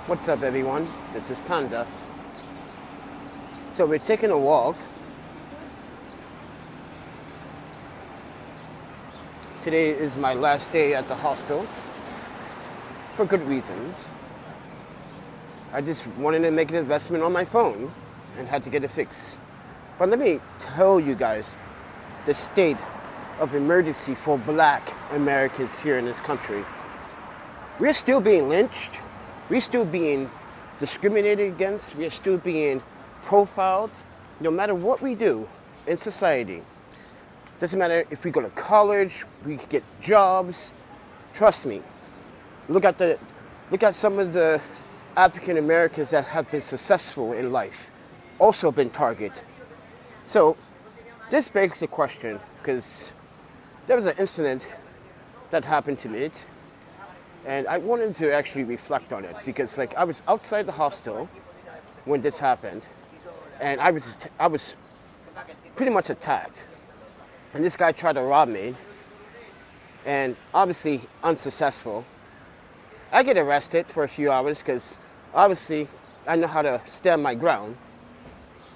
What's up, everyone? This is Panda. So we're taking a walk. Today is my last day at the hostel for good reasons. I just wanted to make an investment on my phone and had to get it fixed. But let me tell you guys the state of emergency for Black Americans here in this country. We're still being lynched. We're still being discriminated against. We're still being profiled. No matter what we do in society, doesn't matter if we go to college, we get jobs. Trust me. Look at some of the African Americans that have been successful in life, also been targeted. So this begs the question, because there was an incident that happened to me, and I wanted to actually reflect on it, because I was outside the hostel when this happened, and I was pretty much attacked. And this guy tried to rob me, and obviously unsuccessful. I get arrested for a few hours because obviously I know how to stand my ground,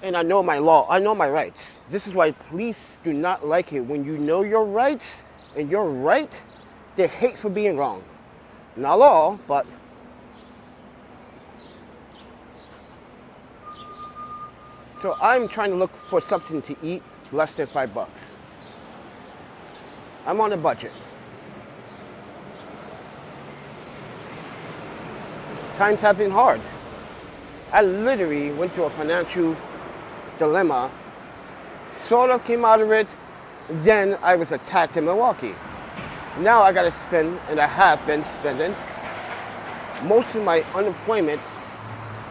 and I know my law, I know my rights. This is why police do not like it when you know your rights and you're right. They hate for being wrong. Not all, but so I'm trying to look for something to eat less than $5. I'm on a budget. Times have been hard. I literally went through a financial dilemma, sort of came out of it, then I was attacked in Milwaukee. Now I gotta spend, and I have been spending, most of my unemployment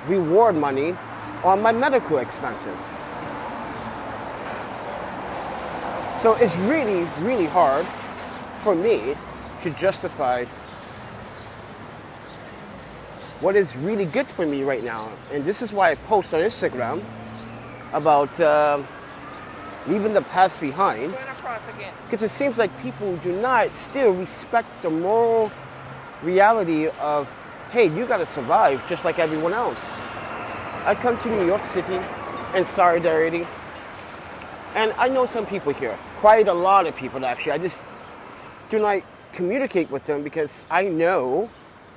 reward money on my medical expenses. So it's really, really hard for me to justify what is really good for me right now. And this is why I post on Instagram about leaving the past behind. Because it seems like people do not still respect the moral reality of, hey, you gotta survive just like everyone else. I come to New York City in solidarity, and I know some people here, quite a lot of people actually. I just do not communicate with them because I know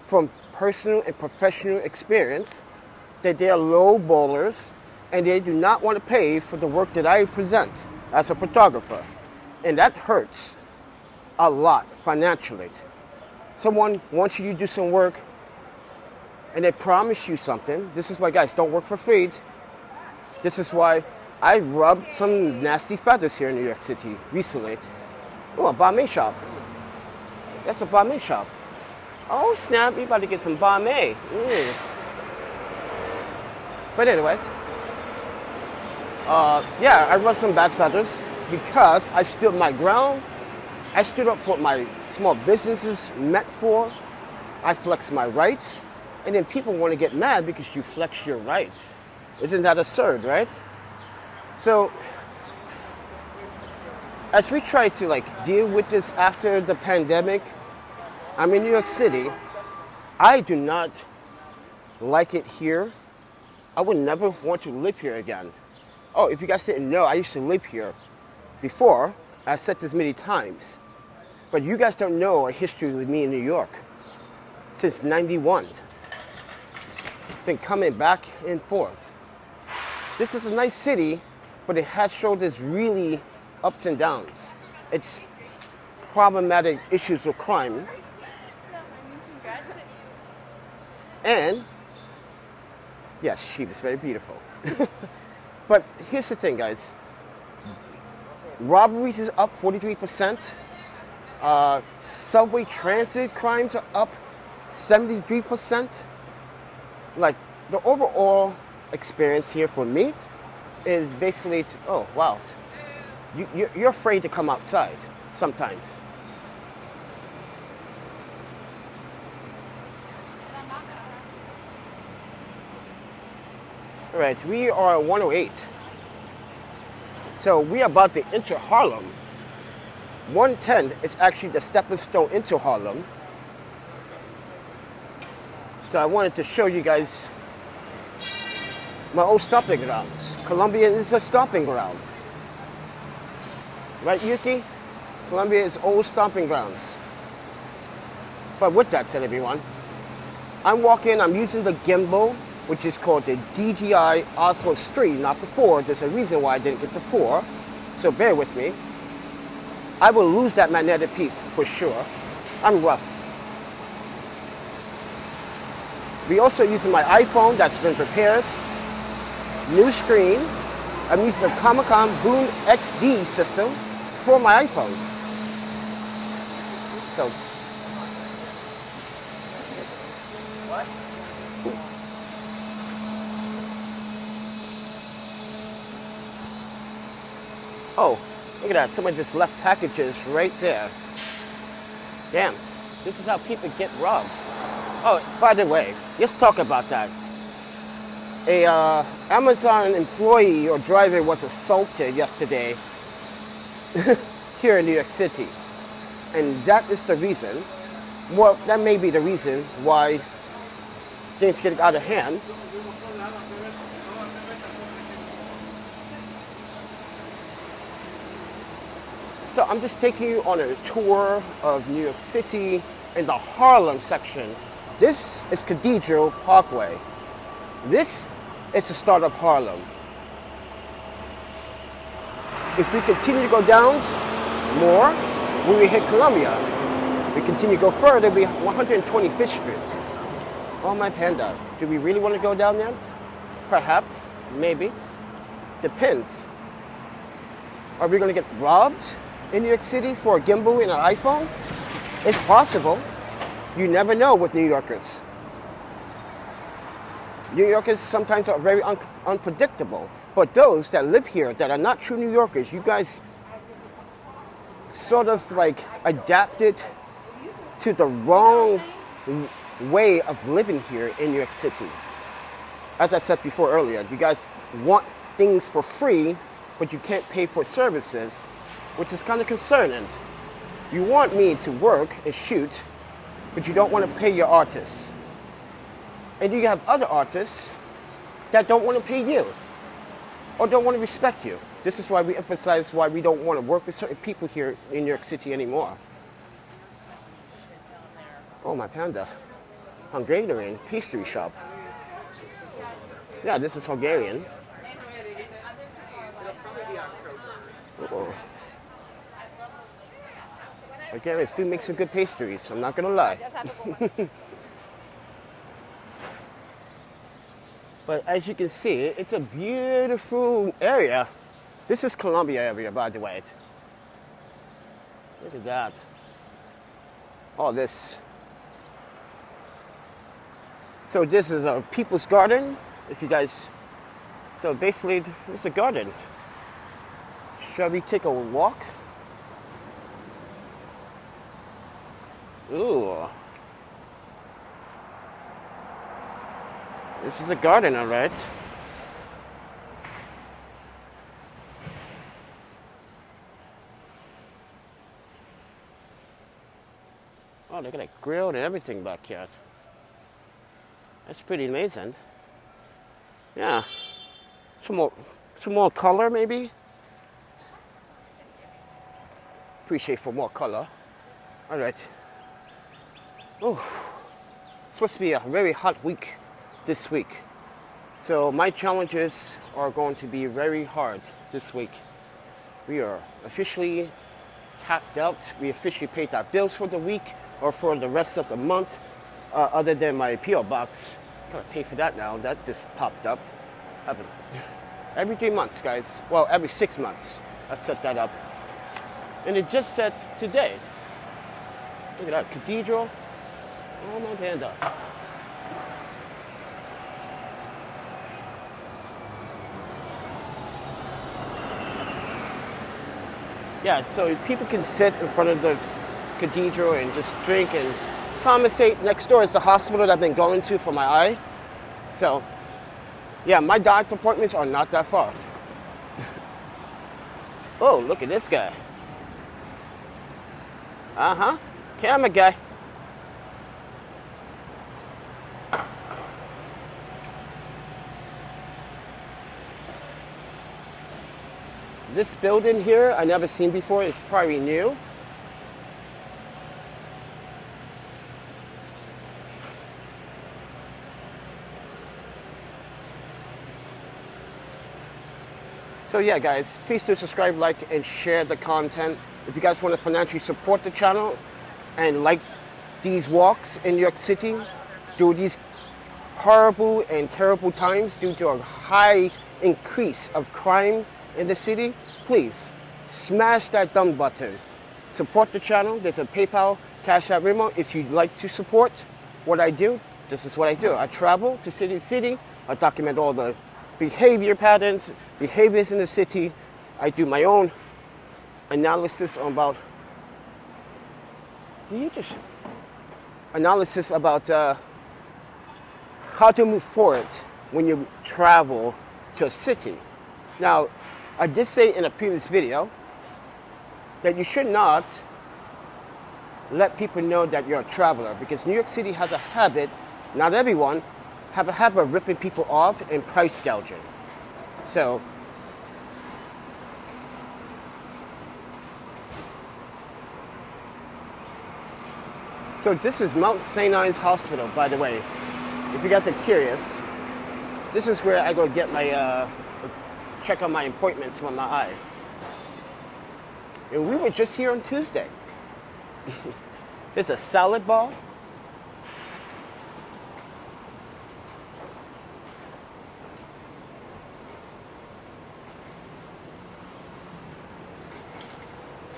from personal and professional experience that they are low ballers and they do not want to pay for the work that I present as a photographer. And that hurts a lot financially. Someone wants you to do some work and they promise you something. This is why, guys, don't work for free. This is why I rubbed some nasty feathers here in New York City recently. Oh, a bame shop. That's a bame shop. Oh snap, we about to get some bame. But anyway, yeah, I rubbed some bad feathers because I stood my ground. I stood up for what my small businesses meant for. I flexed my rights. And then people want to get mad because you flex your rights. Isn't that absurd, right? So, as we try to deal with this after the pandemic, I'm in New York City. I do not like it here. I would never want to live here again. Oh, if you guys didn't know, I used to live here before. I said this many times. But you guys don't know a history with me in New York. Since '91. Been coming back and forth. This is a nice city, but it has showed us really ups and downs. It's problematic issues of crime. And, yes, she was very beautiful. But here's the thing, guys. Robberies is up 43%. Subway transit crimes are up 73%. The overall experience here for me is basically, oh, wow. You're afraid to come outside sometimes. All right, we are at 108. So we are about to enter Harlem. 110 is actually the stepping stone into Harlem. So I wanted to show you guys my old stomping grounds. Columbia is a stomping ground. Right, Yuki? Columbia is old stomping grounds. But with that said, everyone, I'm using the gimbal, which is called the DJI Osmo 3, not the 4. There's a reason why I didn't get the 4, so bear with me. I will lose that magnetic piece for sure. I'm rough. We also using my iPhone that's been prepared. New screen. I'm using the Comic-Con Boom XD system for my iPhone. So. What? Oh, look at that. Someone just left packages right there. Damn. This is how people get robbed. Oh, by the way, let's talk about that. A Amazon employee or driver was assaulted yesterday here in New York City. And that is the reason, well, that may be the reason why things get out of hand. So I'm just taking you on a tour of New York City in the Harlem section. This is Cathedral Parkway. This is the start of Harlem. If we continue to go down more, when we hit Columbia, we continue to go further, we 125th Street. Oh my panda, do we really want to go down there? Perhaps, maybe, depends. Are we going to get robbed in New York City for a gimbal and an iPhone? It's possible. You never know with New Yorkers. New Yorkers sometimes are very unpredictable. But those that live here that are not true New Yorkers, you guys sort of like adapted to the wrong way of living here in New York City. As I said before earlier, you guys want things for free, but you can't pay for services, which is kind of concerning. You want me to work and shoot, but you don't want to pay your artists. And you have other artists that don't want to pay you or don't want to respect you. This is why we emphasize why we don't want to work with certain people here in New York City anymore. Oh, my panda. Hungarian pastry shop. Yeah, this is Hungarian. Uh-oh. Hungarians do make some good pastries, I'm not going to lie. But as you can see, it's a beautiful area. This is Columbia area, by the way. Look at that. All this. So this is a people's garden. If you guys, so basically it's a garden. Shall we take a walk? Ooh. This is a garden, all right. Oh, they got a grill and everything back here. That's pretty amazing. Yeah. Some more color, maybe. Appreciate for more color. All right. Oh, it's supposed to be a very hot week this week. So my challenges are going to be very hard this week. We are officially tapped out. We officially paid our bills for the week or for the rest of the month, other than my P.O. box. I gotta pay for that now. That just popped up. Every 3 months, guys. Well, every 6 months, I set that up. And it just said today. Look at that, cathedral. Oh, my panda. Yeah, so people can sit in front of the cathedral and just drink and conversate. Next door is the hospital that I've been going to for my eye. So, yeah, my doctor appointments are not that far. Oh, look at this guy. Uh-huh, camera guy. this building here, I never seen before. It's probably new. So yeah, guys, please do subscribe, like, and share the content. If you guys want to financially support the channel and like these walks in New York City through these horrible and terrible times due to a high increase of crime in the city, please smash that thumb button. Support the channel. There's a PayPal, cash.app, Venmo. If you'd like to support what I do, this is what I do. I travel to city to city. I document all the behavior patterns, behaviors in the city. I do my own analysis about how to move forward when you travel to a city. Now, I did say in a previous video that you should not let people know that you're a traveler, because New York City has a habit, not everyone, have a habit of ripping people off and price gouging. So this is Mount St. Anne's Hospital, by the way. If you guys are curious, this is where I go get my, check out my appointments for my eye. And we were just here on Tuesday. There's a salad bar.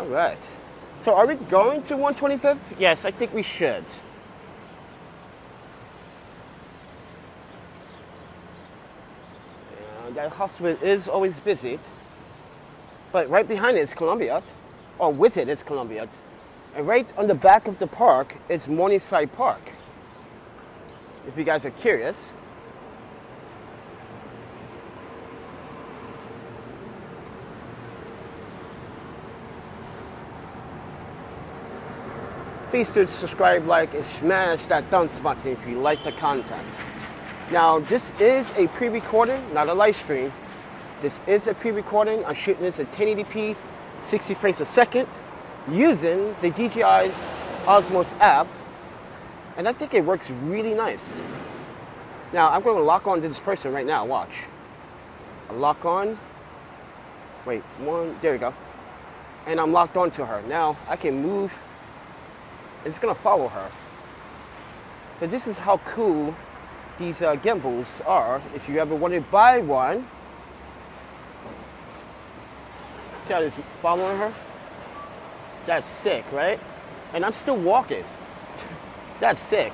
All right. So are we going to 125th? Yes, I think we should. That hospital is always busy. But right behind it is Columbia, or with it is Columbia. And right on the back of the park is Morningside Park. If you guys are curious. Please do subscribe, like, and smash that thumbs button if you like the content. Now, this is a pre-recording, not a live stream. This is a pre-recording. I'm shooting this at 1080p, 60 frames a second, using the DJI Osmos app, and I think it works really nice. Now, I'm going to lock on to this person right now. Watch. I lock on. Wait, one. There we go. And I'm locked on to her. Now, I can move. It's going to follow her. So this is how cool these gimbals are. If you ever want to buy one, see how it's following her? That's sick, right? And I'm still walking. That's sick.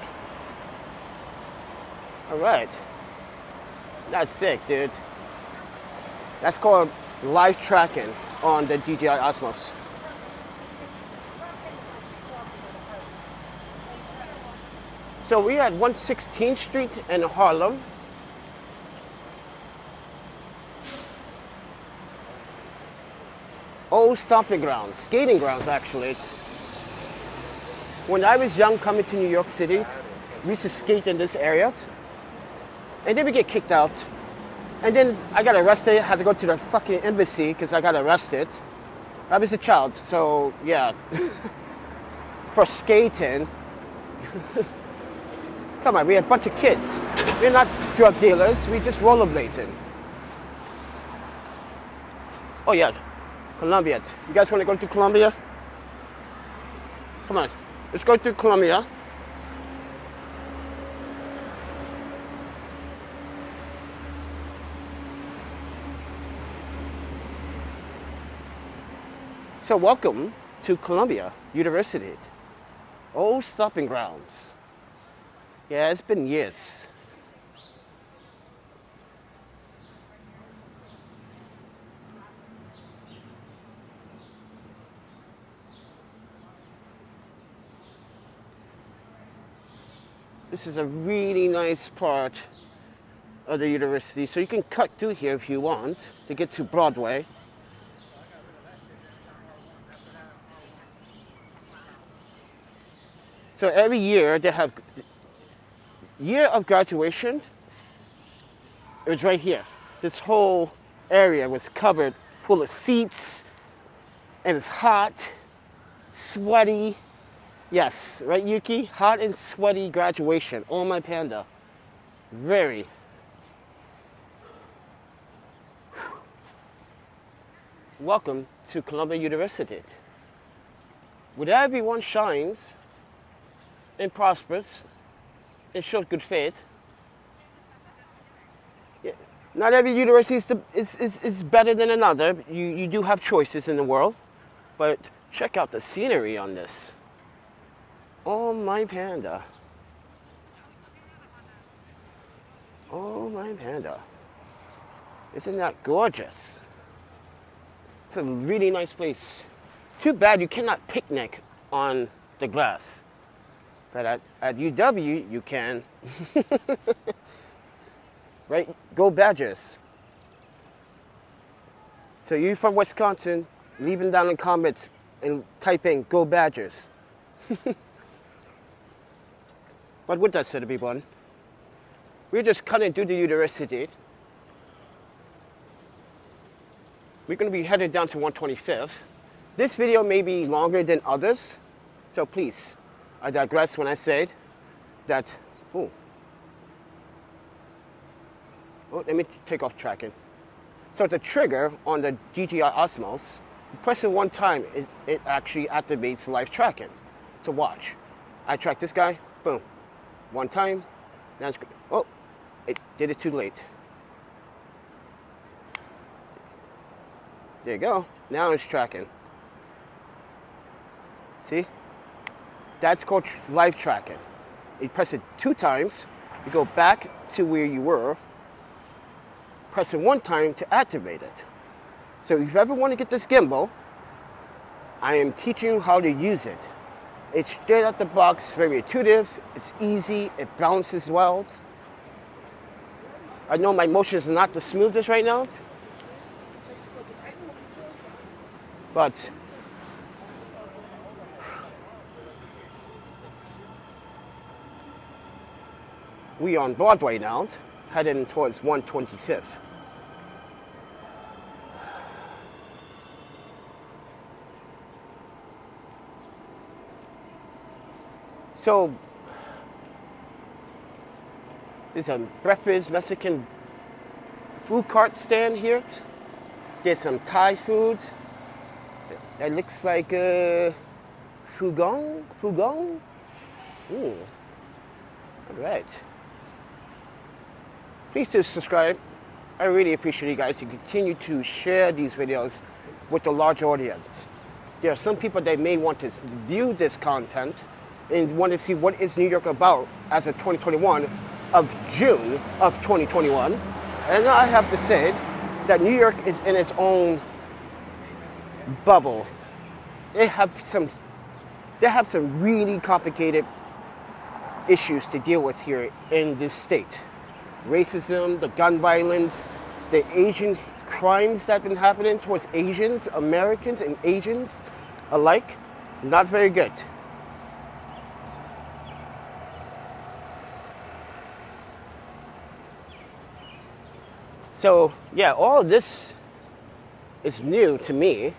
All right. That's sick, dude. That's called live tracking on the DJI Osmos. So we're at 116th Street in Harlem. Old stomping grounds, skating grounds actually. When I was young coming to New York City, we used to skate in this area. And then we get kicked out. And then I got arrested, had to go to the fucking embassy because I got arrested. I was a child, so yeah. For skating. Come on, we're a bunch of kids. We're not drug dealers, we just rollerblading. Oh yeah, Columbia. You guys want to go to Columbia? Come on, let's go to Columbia. So welcome to Columbia University. Old stomping grounds. Yeah, it's been years. This is a really nice part of the university. So you can cut through here if you want to get to Broadway. So every year they have year of graduation. It was right here. This whole area was covered full of seats, and it's hot, sweaty. Yes, right, Yuki? Hot and sweaty graduation. Oh, my panda. Very. Welcome to Columbia University, where everyone shines and prospers and shows good faith. Yeah. Not every university is better than another. You do have choices in the world, but check out the scenery on this. Oh, my panda. Oh, my panda. Isn't that gorgeous? It's a really nice place. Too bad you cannot picnic on the grass. But at UW, you can. Right? Go Badgers. So you from Wisconsin, leave them down in comments and type in Go Badgers. But with that said, everyone, we're just cutting through the university. We're going to be headed down to 125th. This video may be longer than others, so please, I digress when I say that, oh, let me take off tracking. So the trigger on the DJI Osmos, you press it one time, it actually activates live tracking. So watch. I track this guy, boom. One time, now it's, oh, it did it too late. There you go. Now it's tracking. See? That's called live tracking. You press it 2 times, you go back to where you were, press it 1 time to activate it. So if you ever want to get this gimbal, I am teaching you how to use it. It's straight out the box, very intuitive, it's easy, it balances well. I know my motion is not the smoothest right now, but we are on Broadway now, heading towards 125th. So, there's a breakfast Mexican food cart stand here. There's some Thai food. That looks like fugong. All right. Please do subscribe. I really appreciate you guys to continue to share these videos with a large audience. There are some people that may want to view this content and want to see what is New York about as of 2021 of June of 2021. And I have to say that New York is in its own bubble. They have some really complicated issues to deal with here in this state. Racism, the gun violence, the Asian crimes that have been happening towards Asians, Americans, and Asians alike, not very good. So, yeah, all of this is new to me.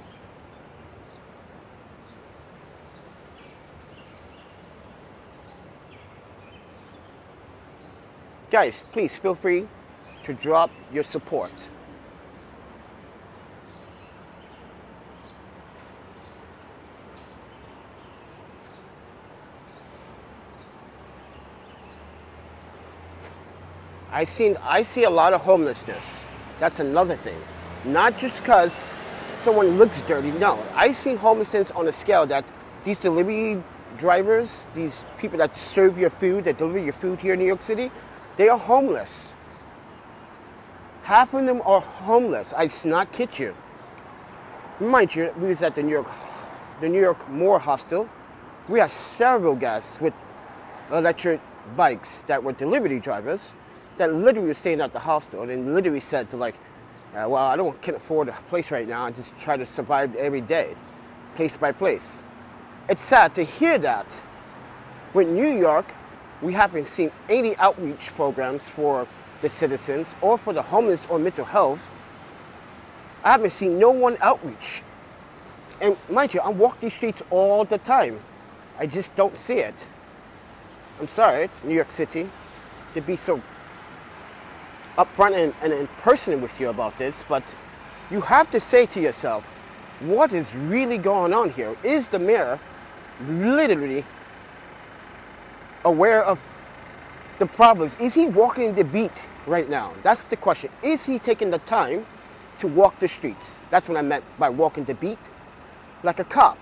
Guys, please feel free to drop your support. I see a lot of homelessness. That's another thing. Not just because someone looks dirty. No, I see homelessness on a scale that these delivery drivers, these people that serve your food, that deliver your food here in New York City, they are homeless. Half of them are homeless. I not kid you. Mind you, we was at the New York Moore Hostel. We had several guys with electric bikes that were delivery drivers that literally were staying at the hostel and literally said to well, I can't afford a place right now. I just try to survive every day, place by place. It's sad to hear that. With New York, we haven't seen any outreach programs for the citizens or for the homeless or mental health. I haven't seen no one outreach. And mind you, I walk these streets all the time. I just don't see it. I'm sorry, it's New York City, to be so upfront and in person with you about this, but you have to say to yourself, what is really going on here? Is the mayor literally aware of the problems? Is he walking the beat right now? That's the question. Is he taking the time to walk the streets? That's what I meant by walking the beat, like a cop.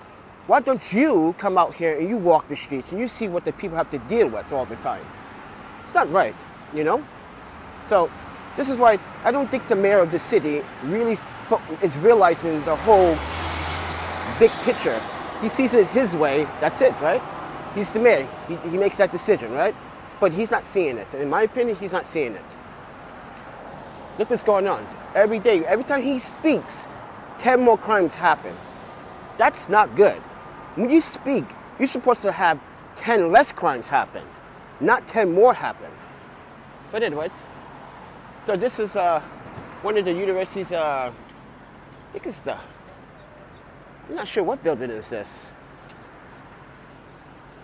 Why don't you come out here and you walk the streets and you see what the people have to deal with all the time? It's not right, you know? So this is why I don't think the mayor of the city really is realizing the whole big picture. He sees it his way, that's it, right? He's the mayor, he makes that decision, right? But he's not seeing it. In my opinion, he's not seeing it. Look what's going on. Every day, every time he speaks, 10 more crimes happen. That's not good. When you speak, you're supposed to have 10 less crimes happened, not 10 more happened. But anyways, so this is one of the universities, I think it's I'm not sure what building is this.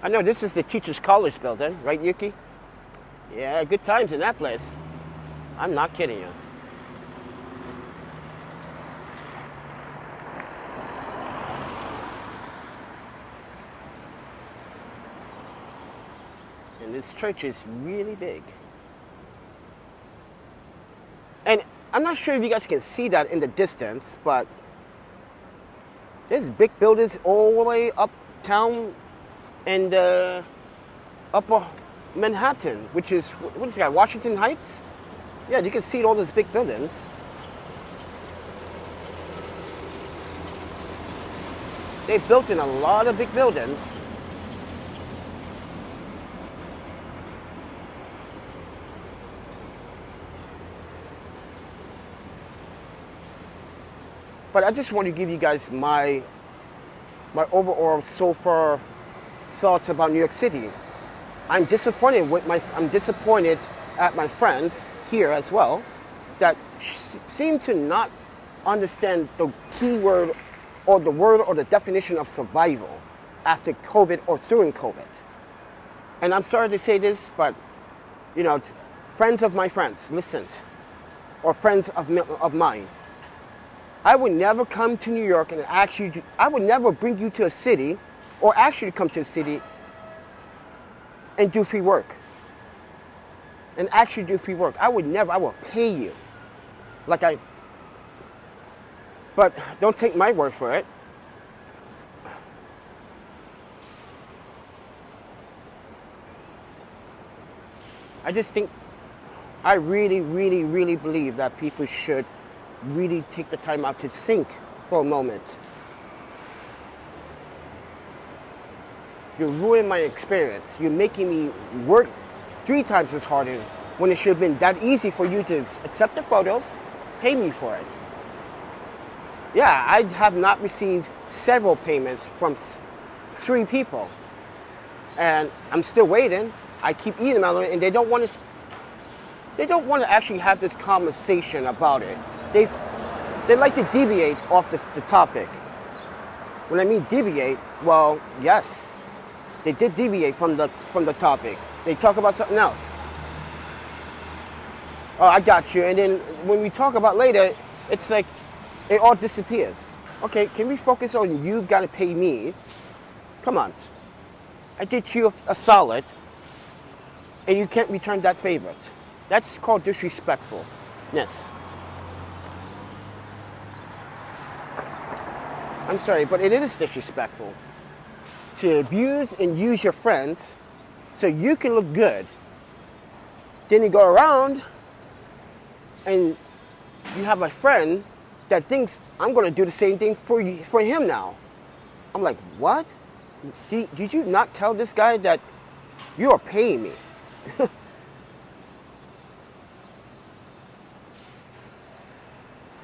I know this is the Teachers College building, right, Yuki? Yeah, good times in that place. I'm not kidding you. And this church is really big. And I'm not sure if you guys can see that in the distance, but there's big buildings all the way uptown in the upper Manhattan, which is, what is that, Washington Heights? Yeah, you can see all those big buildings. They've built in a lot of big buildings. But I just want to give you guys my overall so far thoughts about New York City. I'm disappointed at my friends here as well that seem to not understand the key word or the word or the definition of survival after COVID or during COVID. And I'm sorry to say this, but you know, friends of my friends, listen, or friends of mine. I would never come to New York and ask you, I would never bring you to a city or ask you to come to a city and do free work. And actually do free work. I would never, I will pay you. But don't take my word for it. I just think, I really, really, really believe that people should really take the time out to think for a moment. You're ruining my experience. You're making me work 3 times as hard when it should have been that easy for you to accept the photos, pay me for it. Yeah, I have not received several payments from 3 people. And I'm still waiting. I keep emailing and they don't want to actually have this conversation about it. They like to deviate off the topic. When I mean deviate, well, yes, they did deviate from the topic. They talk about something else. Oh, I got you. And then when we talk about later, it's like it all disappears. Okay, can we focus on you gotta pay me? Come on. I did you a solid, and you can't return that favor. That's called disrespectfulness. I'm sorry, but it is disrespectful to abuse and use your friends so you can look good. Then you go around and you have a friend that thinks I'm going to do the same thing for him now. I'm like, what? Did you not tell this guy that you are paying me?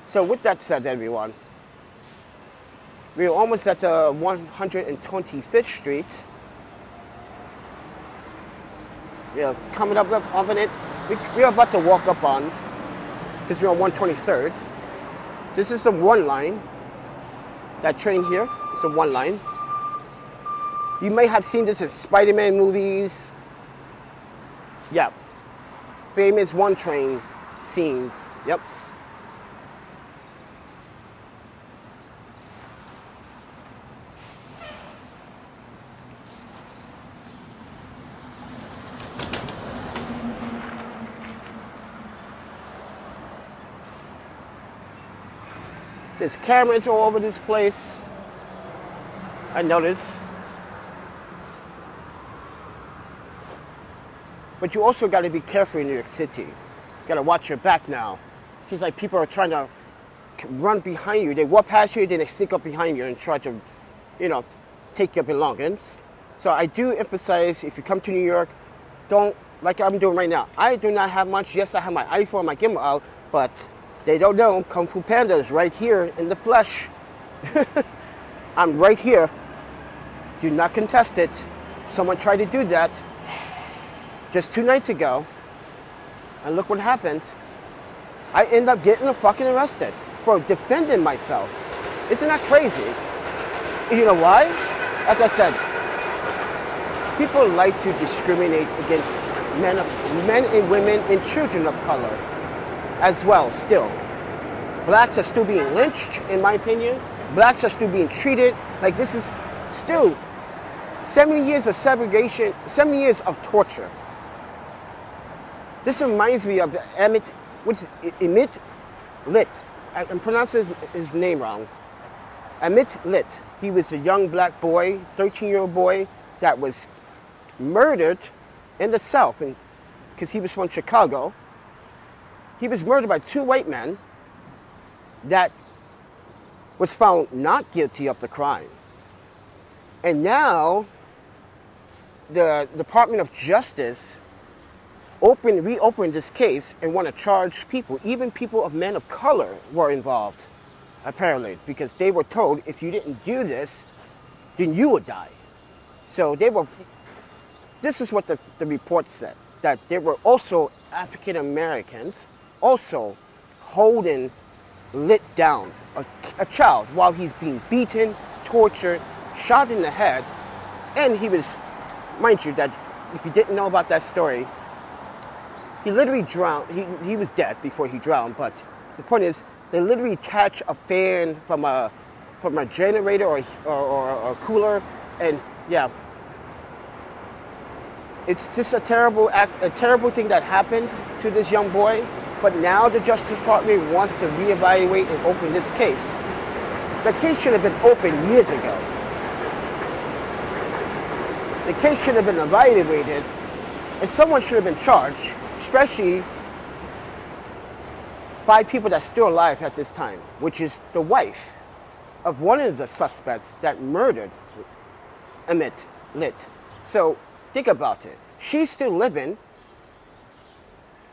So with that said, everyone, we're almost at 125th Street. We're coming up on it. We're about to walk up on, because we're on 123rd. This is the one line. That train here is a one line. You may have seen this in Spider-Man movies. Yeah. Famous one train scenes. Yep. There's cameras all over this place. I notice. But you also got to be careful in New York City. You got to watch your back now. Seems like people are trying to run behind you. They walk past you, then they sneak up behind you and try to, take your belongings. So I do emphasize, if you come to New York, don't, like I'm doing right now. I do not have much. Yes, I have my iPhone, my gimbal out, but they don't know Kung Fu Panda is right here in the flesh. I'm right here. Do not contest it. Someone tried to do that just 2 nights ago, and look what happened. I end up getting fucking arrested for defending myself. Isn't that crazy? You know why? As I said, people like to discriminate against men and women and children of color as well still. Blacks are still being lynched, in my opinion. Blacks are still being treated like this is still 70 years of segregation, 70 years of torture. This reminds me of Emmett Lit. I'm pronouncing his name wrong. Emmett Lit. He was a young black boy, 13-year-old boy, that was murdered in the South because he was from Chicago. He was murdered by 2 white men that was found not guilty of the crime. And now, the Department of Justice reopened this case and want to charge people. Even people of men of color were involved, apparently, because they were told if you didn't do this, then you would die. So this is what the report said, that there were also African Americans also holding Lit down, a child, while he's being beaten, tortured, shot in the head, and he was, mind you, that if you didn't know about that story, he literally drowned. He was dead before he drowned, but the point is, they literally catch a fan from a generator or a cooler, and yeah, it's just a terrible thing that happened to this young boy. But now the Justice Department wants to reevaluate and open this case. The case should have been opened years ago. The case should have been evaluated, and someone should have been charged, especially 5 people that's still alive at this time, which is the wife of one of the suspects that murdered Emmett Lit. So think about it. She's still living,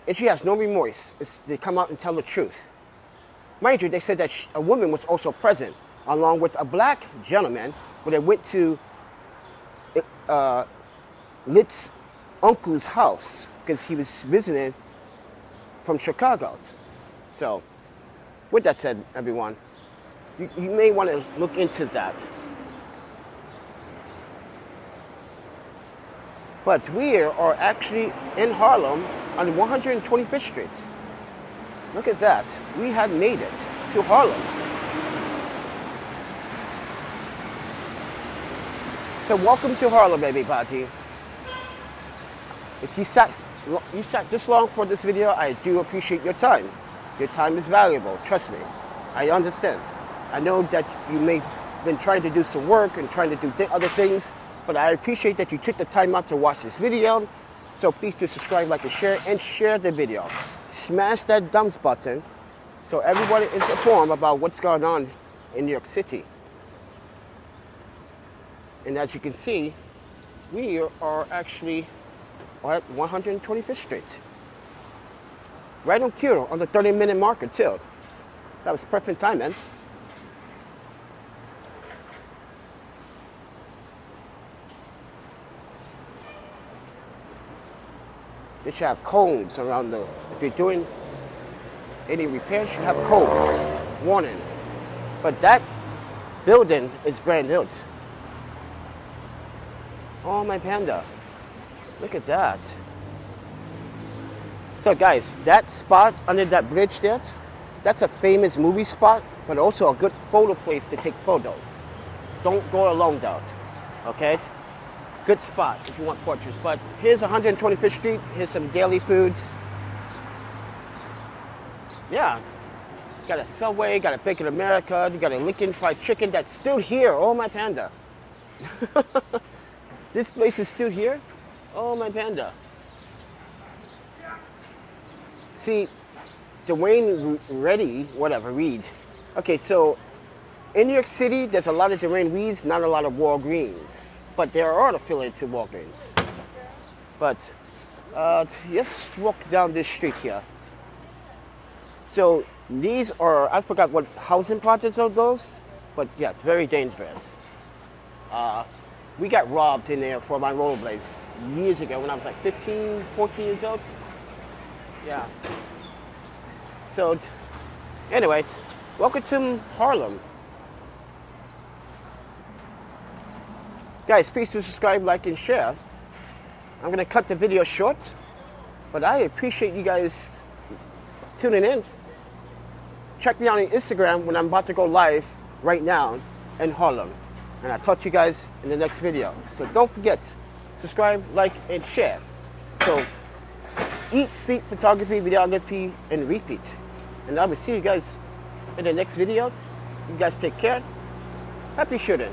and she has no remorse. They come out and tell the truth. Mind you, they said that a woman was also present, along with a black gentleman, when they went to Lit's uncle's house, because he was visiting from Chicago. So, with that said, everyone, you may want to look into that. But we are actually in Harlem on 125th Street. Look at that. We have made it to Harlem. So welcome to Harlem, everybody. If you sat this long for this video, I do appreciate your time. Your time is valuable, trust me. I understand. I know that you may have been trying to do some work and trying to do other things, but I appreciate that you took the time out to watch this video. So please do subscribe, like, and share the video. Smash that thumbs button so everybody is informed about what's going on in New York City. And as you can see, we are actually at 125th Street. Right on cue, on the 30-minute marker too. That was perfect timing. They should have cones around if you're doing any repairs, you should have cones. warning. But that building is brand new. Oh, my panda. Look at that. So guys, that spot under that bridge there, that's a famous movie spot, but also a good photo place to take photos. Don't go alone though, okay? Good spot if you want portraits. But here's 125th Street. Here's some daily foods. Yeah, got a Subway, got a Bacon America, you got a Lincoln Fried Chicken that's still here. Oh, my panda. This place is still here. Oh, my panda. See, Dwayne Reed. Okay, so in New York City, there's a lot of Dwayne Reeds, not a lot of Walgreens. But there are affiliates to Walgreens. But let's walk down this street here. So these are, I forgot what housing projects are those, but yeah, very dangerous. We got robbed in there for my rollerblades years ago when I was like 15, 14 years old. Yeah. So anyway, welcome to Harlem. Guys, please do subscribe, like, and share. I'm gonna cut the video short, but I appreciate you guys tuning in. Check me out on Instagram when I'm about to go live right now in Harlem. And I'll talk to you guys in the next video. So don't forget, subscribe, like, and share. So eat, sleep, photography, videography, and repeat. And I will see you guys in the next video. You guys take care. Happy shooting.